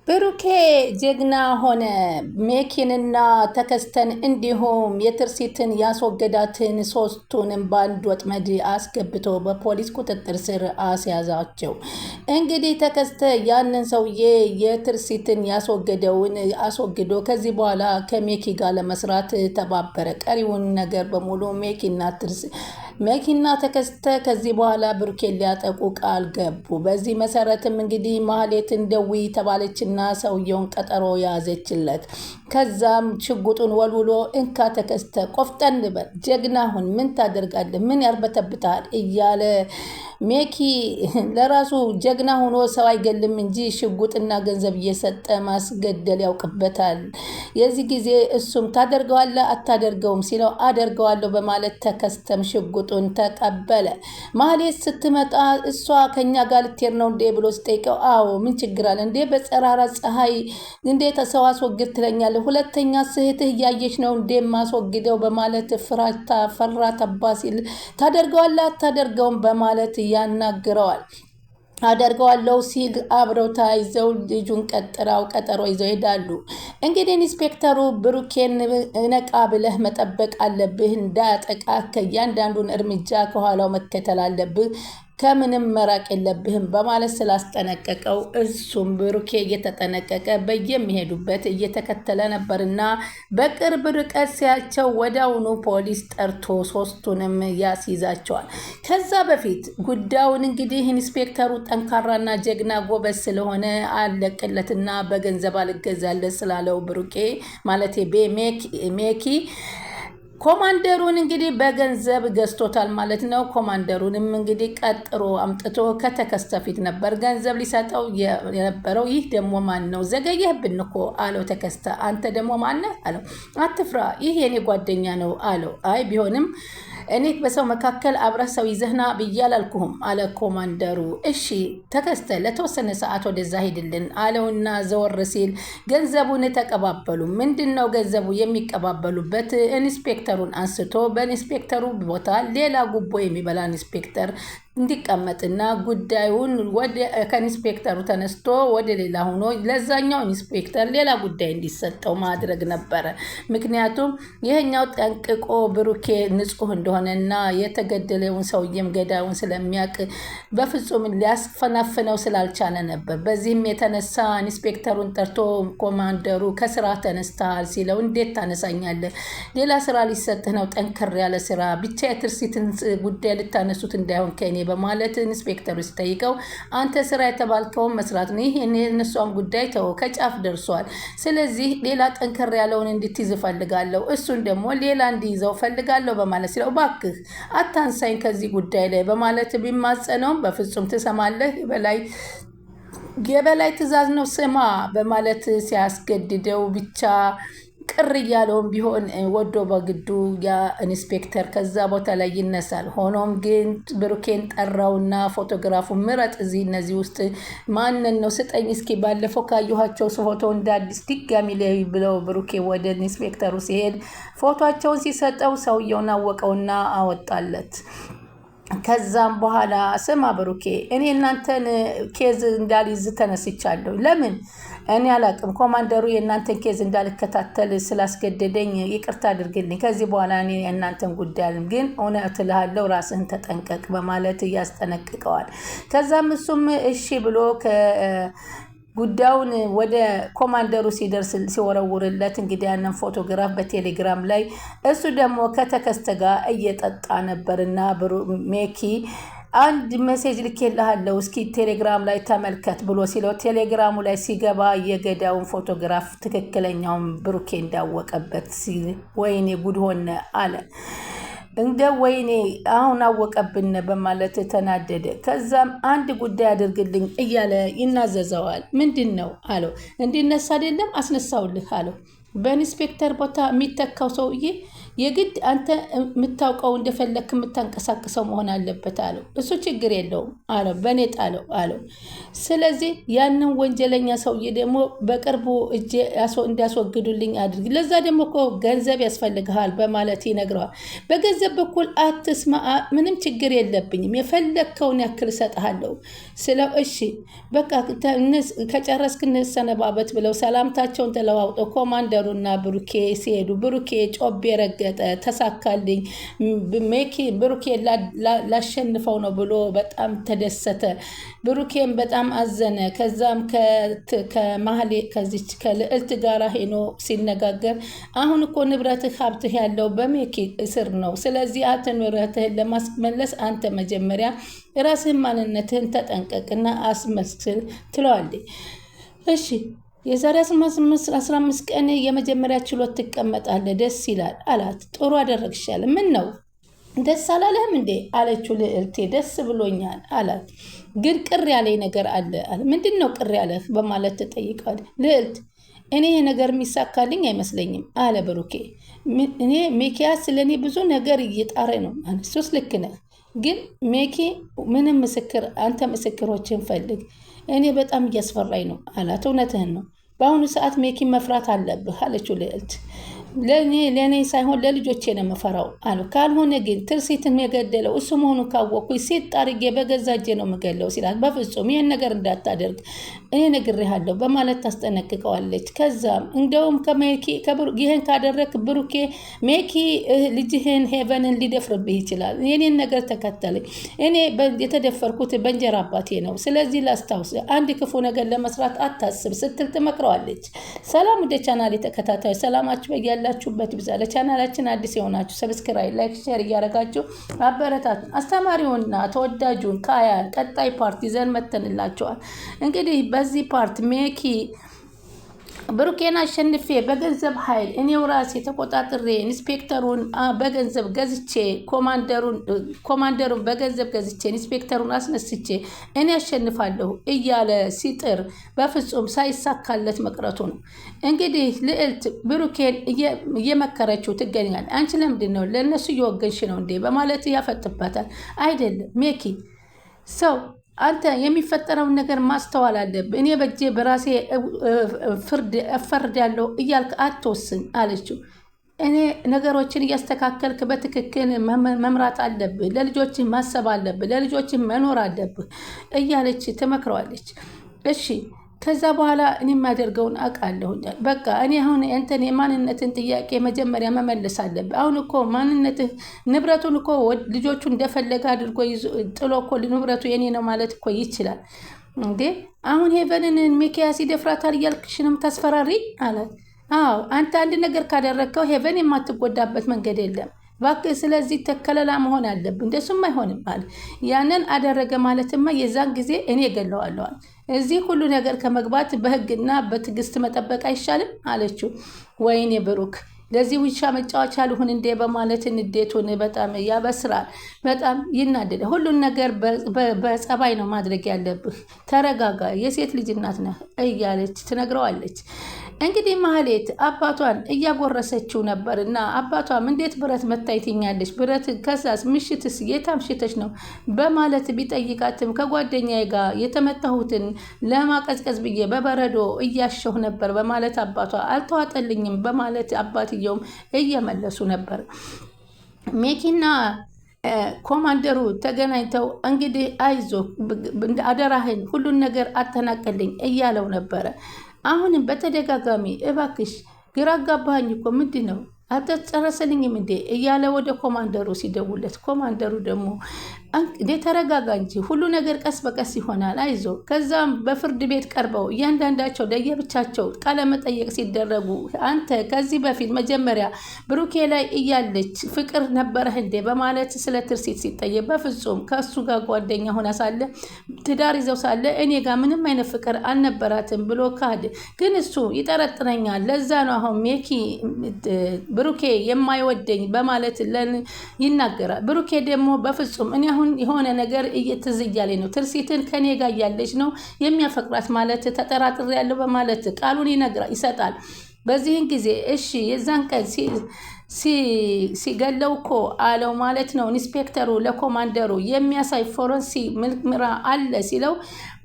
ብሩኬ ጀግና ሆነ። ሜኪንና ተከስተን እንዲሁም የትርሲትን ያስወገዳትን ሶስቱንም በአንድ ወጥመድ አስገብቶ በፖሊስ ቁጥጥር ስር አስያዛቸው። እንግዲህ ተከስተ ያንን ሰውዬ የትርሲትን ያስወገደውን አስወግዶ ከዚህ በኋላ ከሜኪ ጋር ለመስራት ተባበረ። ቀሪውን ነገር በሙሉ ሜኪና ተከስተ ከዚህ በኋላ ብሩኬን ሊያጠቁ ቃል ገቡ። በዚህ መሰረትም እንግዲህ ማህሌትን ደዊ ተባለችና ሰውየውን ቀጠሮ ያዘችለት። ከዛም ሽጉጡን ወልውሎ እንካ ተከስተ ቆፍጠን በል ጀግና ሁን፣ ምን ታደርጋለህ፣ ምን ያርበተብታል እያለ ሜኪ ለራሱ ጀግና ሆኖ ሰው አይገልም እንጂ ሽጉጥና ገንዘብ እየሰጠ ማስገደል ያውቅበታል። የዚህ ጊዜ እሱም ታደርገዋለህ አታደርገውም ሲለው አደርገዋለሁ በማለት ተከስተም ሽጉጡን ተቀበለ። ማህሌት ስትመጣ እሷ ከኛ ጋር ልትሄድ ነው እንዴ ብሎ ስጠይቀው አዎ ምን ችግር አለ እንዴ በጸራራ ፀሐይ እንዴት ሰው አስወግድ ትለኛለህ? ሁለተኛ ስህትህ እያየች ነው እንዴ ማስወግደው በማለት ፈራ ተባ ሲል ታደርገዋለህ አታደርገውም በማለት ያናግረዋል። አደርገዋለሁ ሲል አብረው ተያይዘው ልጁን ቀጠሮ ይዘው ይሄዳሉ። እንግዲህ ኢንስፔክተሩ ብሩኬን ነቃ ብለህ መጠበቅ አለብህ፣ እንዳያጠቃ ከእያንዳንዱን እርምጃ ከኋላው መከተል አለብህ፣ ከምንም መራቅ የለብህም በማለት ስላስጠነቀቀው እሱም ብሩኬ እየተጠነቀቀ በየሚሄዱበት እየተከተለ ነበርና በቅርብ ርቀት ሲያቸው ወዲያውኑ ፖሊስ ጠርቶ ሶስቱንም ያስይዛቸዋል። ከዛ በፊት ጉዳዩን እንግዲህ ኢንስፔክተሩ ጠንካራና ጀግና ጎበዝ ስለሆነ አለቅለትና በገንዘብ አልገዛለት ስላለው ብሩኬ ማለት ሜኪ ኮማንደሩን እንግዲህ በገንዘብ ገዝቶታል ማለት ነው። ኮማንደሩንም እንግዲህ ቀጥሮ አምጥቶ ከተከስተ ፊት ነበር ገንዘብ ሊሰጠው የነበረው። ይህ ደግሞ ማን ነው? ዘገየህብን እኮ አለው ተከስተ። አንተ ደግሞ ማነህ አለው። አትፍራ፣ ይህ የኔ ጓደኛ ነው አለው። አይ ቢሆንም እኔ በሰው መካከል አብረህ ሰው ይዘህና ብዬ አላልኩህም አለ ኮማንደሩ። እሺ ተከስተ ለተወሰነ ሰዓት ወደዛ ሄድልን አለውና ዘወር ሲል ገንዘቡን ተቀባበሉ። ምንድን ነው ገንዘቡ የሚቀባበሉበት? ኢንስፔክተሩን አንስቶ በኢንስፔክተሩ ቦታ ሌላ ጉቦ የሚበላ ኢንስፔክተር እንዲቀመጥና ጉዳዩን ከኢንስፔክተሩ ተነስቶ ወደ ሌላ ሆኖ ለዛኛው ኢንስፔክተር ሌላ ጉዳይ እንዲሰጠው ማድረግ ነበረ። ምክንያቱም ይሄኛው ጠንቅቆ ብሩኬ ንጹህ እንደሆነና የተገደለውን ሰውዬም ገዳዩን ስለሚያውቅ በፍጹም ሊያስፈናፍነው ስላልቻለ ነበር። በዚህም የተነሳ ኢንስፔክተሩን ጠርቶ ኮማንደሩ ከስራ ተነስተሃል ሲለው እንዴት ታነሳኛለህ? ሌላ ስራ ሊሰጥህ ነው፣ ጠንከር ያለ ስራ፣ ብቻ የትርሲትን ጉዳይ ልታነሱት እንዳይሆን ከኔ በማለት ኢንስፔክተሩ ሲጠይቀው አንተ ስራ የተባልከውን መስራት ነው፣ ይህ የእነሷን ጉዳይ ተው፣ ከጫፍ ደርሷል። ስለዚህ ሌላ ጠንከር ያለውን እንድትይዝ ፈልጋለሁ፣ እሱን ደግሞ ሌላ እንዲይዘው ፈልጋለሁ በማለት ሲለው እባክህ አታንሳኝ ከዚህ ጉዳይ ላይ በማለት ቢማጸነውም በፍጹም ትሰማለህ፣ የበላይ ትዕዛዝ ነው ስማ በማለት ሲያስገድደው ብቻ ቅር እያለውም ቢሆን ወዶ በግዱ ያ ኢንስፔክተር ከዛ ቦታ ላይ ይነሳል። ሆኖም ግን ብሩኬን ጠራውና ፎቶግራፉ ምረጥ፣ እነዚህ ውስጥ ማንን ነው ስጠኝ እስኪ፣ ባለፈው ካየኋቸው ፎቶ እንዳዲስ ድጋሚ ላይ ብለው ብሩኬ ወደ ኢንስፔክተሩ ሲሄድ ፎቶቸውን ሲሰጠው ሰውየውን አወቀውና አወጣለት። ከዛም በኋላ ስማ ብሩኬ እኔ እናንተን ኬዝ እንዳልይዝ ተነስቻለሁ። ለምን? እኔ አላቅም። ኮማንደሩ የእናንተን ኬዝ እንዳልከታተል ስላስገደደኝ ይቅርታ አድርግልኝ። ከዚህ በኋላ እኔ የእናንተን ጉዳይ ግን እውነት እልሃለሁ ራስህን ተጠንቀቅ በማለት እያስጠነቅቀዋል። ከዛም እሱም እሺ ብሎ ጉዳዩን ወደ ኮማንደሩ ሲደርስ ሲወረውርለት እንግዲህ ያንን ፎቶግራፍ በቴሌግራም ላይ እሱ ደግሞ ከተከስተ ጋር እየጠጣ ነበርና ሜኪ አንድ ሜሴጅ ልኬልሃለሁ እስኪ ቴሌግራም ላይ ተመልከት ብሎ ሲለው ቴሌግራሙ ላይ ሲገባ የገዳውን ፎቶግራፍ ትክክለኛውን ብሩኬ እንዳወቀበት ወይኔ ጉድ ሆነ አለ። እንደ ወይኔ አሁን አወቀብን በማለት ተናደደ። ከዛም አንድ ጉዳይ አድርግልኝ እያለ ይናዘዘዋል። ምንድን ነው አለው። እንዲነሳ አይደለም አስነሳውልህ አለው። በኢንስፔክተር ቦታ የሚተካው ሰውዬ የግድ አንተ የምታውቀው እንደፈለክ የምታንቀሳቅሰው መሆን አለበት አለው። እሱ ችግር የለውም አለው፣ በእኔ ጣለው አለው። ስለዚህ ያንን ወንጀለኛ ሰውዬ ደግሞ በቅርቡ እጄ እንዲያስወግዱልኝ አድርግ፣ ለዛ ደግሞ እኮ ገንዘብ ያስፈልግሃል በማለት ይነግረዋል። በገንዘብ በኩል አትስማ፣ ምንም ችግር የለብኝም፣ የፈለግከውን ያክል እሰጥሃለሁ ስለው እሺ በቃ ከጨረስክ እንሰነባበት ብለው ሰላምታቸውን ተለዋውጠው ኮማንደሩና ብሩኬ ሲሄዱ ብሩኬ ጮቤ ረገጠ፣ ተሳካልኝ፣ ብሩኬ ላሸንፈው ነው ብሎ በጣም ተደሰተ። ብሩኬም በጣም አዘነ። ከዛም ከማህሌ ከዚች ከልዕልት ጋር ሄኖ ሲነጋገር አሁን እኮ ንብረትህ ሀብትህ ያለው በሜኪ እስር ነው። ስለዚህ አንተ ንብረትህን ለማስመለስ አንተ መጀመሪያ ራስህን ማንነትህን ተጠንቀቅና አስመስል ትለዋለች። እሺ የዛሬ 15 ቀን የመጀመሪያ ችሎት ትቀመጣለህ፣ ደስ ይላል አላት። ጥሩ አደረግሻል። ምን ነው ደስ አላለህም እንዴ አለችው። ልዕልቴ ደስ ብሎኛል አላት። ግን ቅር ያለኝ ነገር አለ አለ። ምንድን ነው ቅር ያለህ በማለት ተጠይቃል። ልዕልት እኔ ይሄ ነገር የሚሳካልኝ አይመስለኝም አለ ብሩኬ። እኔ ሚኪያስ ስለኔ ብዙ ነገር እየጣረ ነው ማለት ሶስት ልክ ነህ፣ ግን ሜኪ ምንም ምስክር አንተ ምስክሮችን ፈልግ፣ እኔ በጣም እያስፈራኝ ነው አላት። እውነትህን ነው፣ በአሁኑ ሰዓት ሜኪ መፍራት አለብህ አለችው ልዕልት። ለእኔ ሳይሆን ለልጆቼ ነው የምፈራው አሉ። ካልሆነ ግን ትርሲትን የገደለው እሱ መሆኑ ካወቅኩኝ ሴት ጣርጌ በገዛ እጄ ነው የምገለው ሲላት፣ በፍጹም ይህን ነገር እንዳታደርግ እኔ ነግሬሃለሁ በማለት ታስጠነቅቀዋለች። ከዛም እንደውም ይህን ካደረግ ብሩኬ ሜኪ ልጅህን ሄቨንን ሊደፍርብህ ይችላል። የኔን ነገር ተከተለኝ፣ እኔ የተደፈርኩት በእንጀራ አባቴ ነው። ስለዚህ ላስታውስ፣ አንድ ክፉ ነገር ለመስራት አታስብ ስትል ትመክረዋለች። ሰላም ወደ ቻናል የተከታታዩ ሰላማችሁ በያለ ያላችሁበት ይብዛ። ለቻናላችን አዲስ የሆናችሁ ሰብስክራይብ፣ ላይክ፣ ሼር እያደረጋችሁ አበረታቱን። አስተማሪውና ተወዳጁን ካያን ቀጣይ ፓርት ይዘን መተንላችኋል። እንግዲህ በዚህ ፓርት ሜኪ ብሩኬን አሸንፌ በገንዘብ ኃይል እኔው ራሴ ተቆጣጥሬ ኢንስፔክተሩን በገንዘብ ገዝቼ ኮማንደሩን በገንዘብ ገዝቼ ኢንስፔክተሩን አስነስቼ እኔ አሸንፋለሁ እያለ ሲጥር በፍጹም ሳይሳካለት መቅረቱ ነው። እንግዲህ ልዕልት ብሩኬን እየመከረችው ትገኛል። አንቺ ለምንድን ነው ለእነሱ እየወገንሽ ነው እንዴ በማለት ያፈጥበታል። አይደለም ሜኪ ሰው አንተ የሚፈጠረውን ነገር ማስተዋል አለብህ። እኔ በእጄ በራሴ ፍርድ እፈርዳለሁ እያልክ አትወስን አለችው። እኔ ነገሮችን እያስተካከልክ በትክክል መምራት አለብህ፣ ለልጆችህ ማሰብ አለብህ፣ ለልጆችህ መኖር አለብህ እያለች ትመክረዋለች። እሺ ከዛ በኋላ እኔ የማደርገውን አውቃለሁኛል። በቃ እኔ አሁን አንተን የማንነትን ጥያቄ መጀመሪያ መመለስ አለብህ። አሁን እኮ ማንነትህ ንብረቱን እኮ ልጆቹ እንደፈለገ አድርጎ ጥሎ እኮ ንብረቱ የኔ ነው ማለት እኮ ይችላል እንዴ? አሁን ሄቨንን ሚኪያስ ይደፍራታል እያልክሽንም ታስፈራሪ አላት። አዎ አንተ አንድ ነገር ካደረግከው ሄቨን የማትጎዳበት መንገድ የለም እባክህ፣ ስለዚህ ተከለላ መሆን አለብን። እንደሱም አይሆንም አለ። ያንን አደረገ ማለትማ የዛን ጊዜ እኔ ገለዋለዋል። እዚህ ሁሉ ነገር ከመግባት በህግና በትዕግስት መጠበቅ አይሻልም አለችው። ወይኔ ብሩክ ለዚህ ውሻ መጫወቻ ልሁን እንዴ በማለት ንዴቱን በጣም ያበስራል። በጣም ይናደደ። ሁሉን ነገር በጸባይ ነው ማድረግ ያለብህ፣ ተረጋጋ፣ የሴት ልጅ እናት ነህ እያለች ትነግረዋለች። እንግዲህ ማህሌት አባቷን እያጎረሰችው ነበር እና አባቷም እንዴት ብረት መታይትኛለች? ብረት ከዛስ ምሽትስ የታምሽተች ነው በማለት ቢጠይቃትም ከጓደኛዬ ጋር የተመታሁትን ለማቀዝቀዝ ብዬ በበረዶ እያሸሁ ነበር በማለት አባቷ አልተዋጠልኝም በማለት አባትየውም እየመለሱ ነበር። ሜኪና ኮማንደሩ ተገናኝተው እንግዲህ አይዞ አደራህን ሁሉን ነገር አተናቀልኝ እያለው ነበረ። አሁንም በተደጋጋሚ እባክሽ ግራ አጋባኝ እኮ ምንድን ነው አልተጨረሰልኝም እንዴ እያለ ወደ ኮማንደሩ ሲደውለት፣ ኮማንደሩ ደግሞ እንዴ ተረጋጋ እንጂ ሁሉ ነገር ቀስ በቀስ ይሆናል፣ አይዞ። ከዛም በፍርድ ቤት ቀርበው እያንዳንዳቸው ለየብቻቸው ቃለመጠየቅ ሲደረጉ አንተ ከዚህ በፊት መጀመሪያ ብሩኬ ላይ እያለች ፍቅር ነበረህ እንዴ በማለት ስለ ትርሲት ሲጠየቅ በፍጹም ከእሱ ጋር ጓደኛ ሆና ሳለ ትዳር ይዘው ሳለ እኔ ጋር ምንም አይነት ፍቅር አልነበራትም ብሎ ካድ። ግን እሱ ይጠረጥረኛል፣ ለዛ ነው አሁን ሜኪ ብሩኬ የማይወደኝ በማለት ይናገራል። ብሩኬ ደግሞ በፍጹም እኔ አሁን የሆነ ነገር ትዝ እያለኝ ነው፣ ትርሲትን ከኔ ጋር ያለች ነው የሚያፈቅራት ማለት ተጠራጥሬ ያለው በማለት ቃሉን ይሰጣል። በዚህን ጊዜ እሺ የዛን ቀን ሲገለው እኮ አለው ማለት ነው ኢንስፔክተሩ ለኮማንደሩ የሚያሳይ ፎረንሲ ምርመራ አለ ሲለው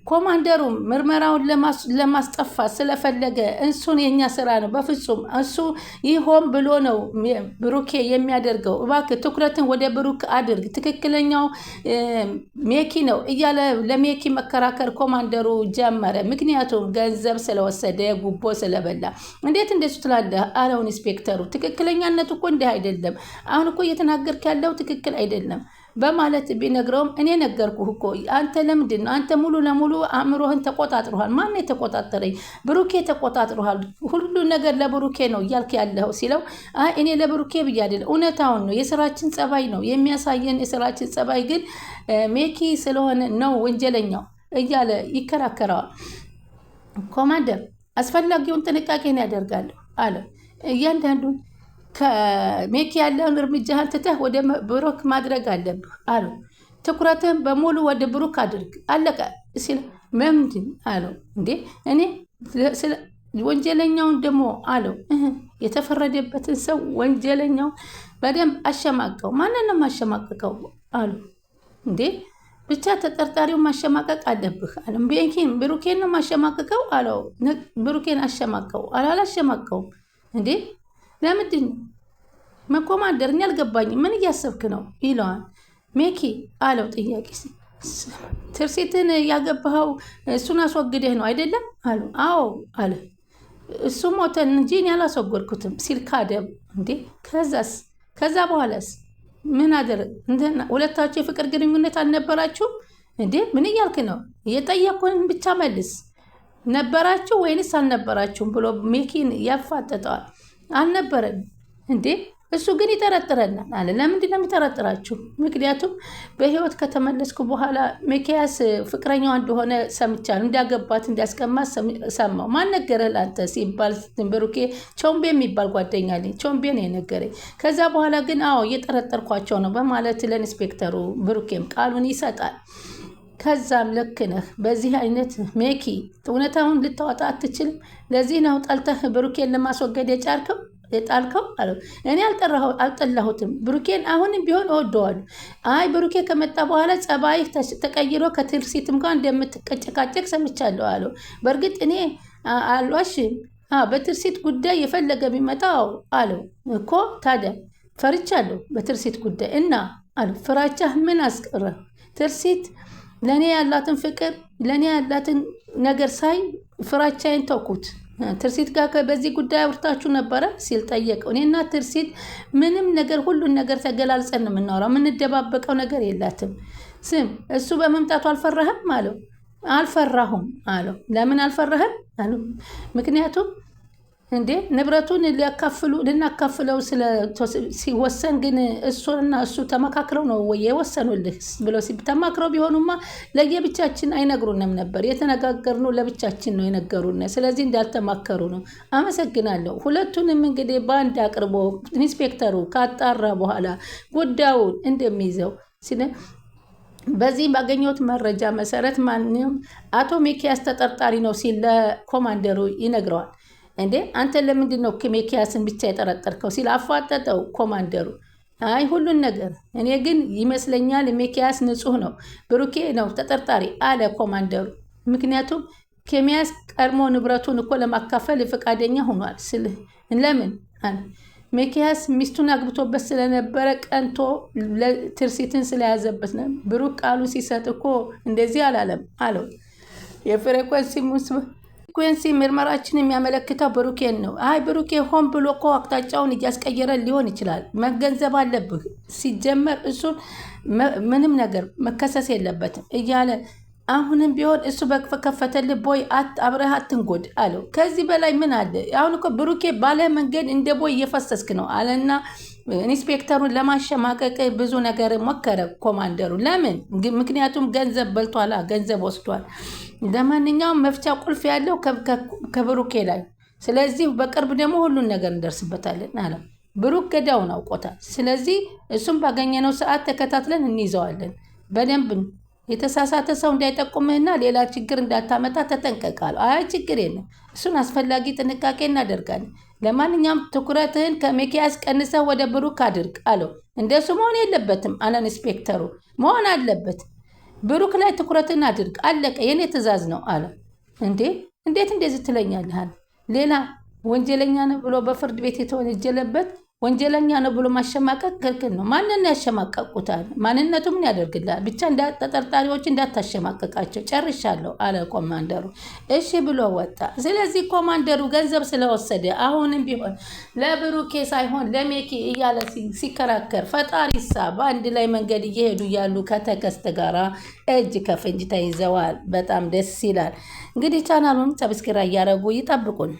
ኮማንደሩ ምርመራውን ለማስጠፋት ስለፈለገ እሱን የኛ ስራ ነው በፍጹም እሱ ይሆን ብሎ ነው ብሩኬ የሚያደርገው እባክህ ትኩረትን ወደ ብሩክ አድርግ ትክክለኛው ሜኪ ነው እያለ ለሜኪ መከራከር ኮማንደሩ ጀመረ። ምክንያቱም ገንዘብ ስለወሰደ ጉቦ ስለበላ እንዴት እንደሱ ትላለህ አለው ኢንስፔክተሩ። ትክክለኛነቱ እኮ እንዲህ አይደለም፣ አሁን እኮ እየተናገርክ ያለው ትክክል አይደለም በማለት ቢነግረውም እኔ ነገርኩህ እኮ አንተ ለምንድን ነው አንተ ሙሉ ለሙሉ አእምሮህን ተቆጣጥሯል። ማን የተቆጣጠረኝ? ብሩኬ ተቆጣጥሯል። ሁሉ ነገር ለብሩኬ ነው እያልክ ያለው ሲለው አይ እኔ ለብሩኬ ብዬ አይደለም እውነታውን ነው የስራችን ጸባይ ነው የሚያሳየን የስራችን ጸባይ ግን ሜኪ ስለሆነ ነው ወንጀለኛው እያለ ይከራከረዋል። ኮማንደር አስፈላጊውን ጥንቃቄን ያደርጋለሁ አለ። እያንዳንዱን ከሜኪ ያለውን እርምጃህን ትተህ ወደ ብሩክ ማድረግ አለብህ አሉ። ትኩረትህን በሙሉ ወደ ብሩክ አድርግ አለቀ ሲል ምንድን አለው። እንዴ እኔ ወንጀለኛውን ደግሞ አለው የተፈረደበትን ሰው ወንጀለኛው በደንብ አሸማቀው። ማንንም አሸማቀቀው አሉ። እንዴ ብቻ ተጠርጣሪውን ማሸማቀቅ አለብህ አለ። ብሩኬን ነው ማሸማቀቀው አለው። ብሩኬን አሸማቀው አላሸማቀውም። እንዴ ለምንድን ነው ኮማንደር? እኔ አልገባኝም። ምን እያሰብክ ነው ይለዋል። ሜኪ አለው ጥያቄ። ትርሲትን ያገባኸው እሱን አስወግደህ ነው አይደለም አሉ። አዎ አለ። እሱ ሞተን እንጂ እኔ አላስወገድኩትም ሲል ካደም። እንዴ ከዛ በኋላስ ምን አደረግ? ሁለታችሁ የፍቅር ግንኙነት አልነበራችሁ እንዴ? ምን እያልክ ነው? የጠየኩህን ብቻ መልስ። ነበራችሁ ወይንስ አልነበራችሁም ብሎ ሜኪን ያፋጠጠዋል። አልነበረን እንዴ? እሱ ግን ይጠረጥረናል አለ። ለምንድን ነው የሚጠረጥራችሁ? ምክንያቱም በህይወት ከተመለስኩ በኋላ ሚኪያስ ፍቅረኛዋ እንደሆነ ሰምቻለሁ፣ እንዳገባት እንዲያስቀማት ሰማሁ። ማን ነገረህ ለአንተ ሲባል ብሩኬ ቾምቤ የሚባል ጓደኛ አለኝ፣ ቾምቤ ነው የነገረኝ። ከዛ በኋላ ግን አዎ እየጠረጠርኳቸው ነው በማለት ለኢንስፔክተሩ ብሩኬም ቃሉን ይሰጣል። ከዛም ልክ ነህ፣ በዚህ አይነት ሜኪ እውነታውን ልታወጣ አትችልም። ለዚህ ነው ጠልተህ ብሩኬን ለማስወገድ የጣልከው አለው። እኔ አልጠላሁትም ብሩኬን፣ አሁንም ቢሆን እወደዋለሁ። አይ ብሩኬ ከመጣ በኋላ ጸባይ ተቀይሮ ከትርሲትም ጋር እንደምትቀጨቃጨቅ ሰምቻለሁ አለው። በእርግጥ እኔ አልዋሽም፣ በትርሲት ጉዳይ የፈለገ ቢመጣው አለው እኮ ታዲያ ፈርቻለሁ በትርሲት ጉዳይ እና አለው። ፍራቻ ምን አስቀረ? ትርሲት ለእኔ ያላትን ፍቅር ለእኔ ያላትን ነገር ሳይ ፍራቻዬን ተውኩት። ትርሲት ጋር በዚህ ጉዳይ አውርታችሁ ነበረ ሲል ጠየቀው። እኔና ትርሲት ምንም ነገር ሁሉን ነገር ተገላልጸን ነው የምናወራው፣ የምንደባበቀው ነገር የላትም። ስም እሱ በመምጣቱ አልፈራህም አለው። አልፈራሁም አለው። ለምን አልፈራህም አለው። ምክንያቱም እንዴ ንብረቱን ልናካፍለው ሲወሰን ግን እሱና እሱ ተመካክረው ነው ወይ የወሰኑልህ ብለው ተማክረው ቢሆኑማ ለየብቻችን አይነግሩንም ነበር። የተነጋገርነው ለብቻችን ነው የነገሩን። ስለዚህ እንዳልተማከሩ ነው። አመሰግናለሁ። ሁለቱንም እንግዲህ በአንድ አቅርቦ ኢንስፔክተሩ ካጣራ በኋላ ጉዳዩን እንደሚይዘው በዚህ ባገኘሁት መረጃ መሰረት ማንም አቶ ሚኪያስ ተጠርጣሪ ነው ሲል ለኮማንደሩ ይነግረዋል። እንዴ አንተ ለምንድን ነው ሚኪያስን ብቻ የጠረጠርከው ሲል አፋጠጠው ኮማንደሩ። አይ ሁሉን ነገር እኔ ግን ይመስለኛል ሚኪያስ ንጹህ ነው፣ ብሩኬ ነው ተጠርጣሪ አለ ኮማንደሩ። ምክንያቱም ኬሚያስ ቀድሞ ንብረቱን እኮ ለማካፈል ፈቃደኛ ሆኗል። ለምን ሚኪያስ ሚስቱን አግብቶበት ስለነበረ ቀንቶ ትርሲትን ስለያዘበት ነው። ብሩክ ቃሉ ሲሰጥ እኮ እንደዚህ አላለም አለው። የፍሬኮንሲ ምርመራችን የሚያመለክተው ብሩኬን ነው። አይ ብሩኬ ሆን ብሎ እኮ አቅጣጫውን እያስቀየረ ሊሆን ይችላል። መገንዘብ አለብህ። ሲጀመር እሱን ምንም ነገር መከሰስ የለበትም እያለ አሁንም ቢሆን እሱ በከፈተልህ ቦይ አብረህ አትንጎድ አለው። ከዚህ በላይ ምን አለ? አሁን እኮ ብሩኬ ባለ መንገድ እንደ ቦይ እየፈሰስክ ነው አለና ኢንስፔክተሩን ለማሸማቀቅ ብዙ ነገር ሞከረ ኮማንደሩ። ለምን? ምክንያቱም ገንዘብ በልቷላ፣ ገንዘብ ወስዷል። ለማንኛውም መፍቻ ቁልፍ ያለው ከብሩኬ ላይ፣ ስለዚህ በቅርብ ደግሞ ሁሉን ነገር እንደርስበታለን አለው። ብሩክ ገዳውን አውቆታል። ስለዚህ እሱም ባገኘነው ሰዓት ተከታትለን እንይዘዋለን። በደንብ የተሳሳተ ሰው እንዳይጠቁምህና ሌላ ችግር እንዳታመጣ ተጠንቀቃለሁ። አይ ችግር የለም፣ እሱን አስፈላጊ ጥንቃቄ እናደርጋለን። ለማንኛውም ትኩረትህን ከሚኪያስ ቀንሰህ ወደ ብሩክ አድርግ አለው። እንደሱ መሆን የለበትም አለ ኢንስፔክተሩ። መሆን አለበት። ብሩክ ላይ ትኩረትን አድርግ፣ አለቀ፣ የኔ ትዕዛዝ ነው አለ። እንዴት እንደዚህ ትለኛለህ? ሌላ ወንጀለኛ ነው ብሎ በፍርድ ቤት የተወነጀለበት ወንጀለኛ ነው ብሎ ማሸማቀቅ ክልክል ነው። ማንን ያሸማቀቁታል? ማንነቱ ምን ያደርግላል? ብቻ ተጠርጣሪዎች እንዳታሸማቀቃቸው ጨርሻለሁ አለ ኮማንደሩ። እሺ ብሎ ወጣ። ስለዚህ ኮማንደሩ ገንዘብ ስለወሰደ አሁንም ቢሆን ለብሩኬ ሳይሆን ለሜኪ እያለ ሲከራከር ፈጣሪሳ በአንድ ላይ መንገድ እየሄዱ ያሉ ከተከስተ ጋራ እጅ ከፍንጅ ተይዘዋል። በጣም ደስ ይላል። እንግዲህ ቻናሉን ሰብስክራይብ እያደረጉ ይጠብቁን።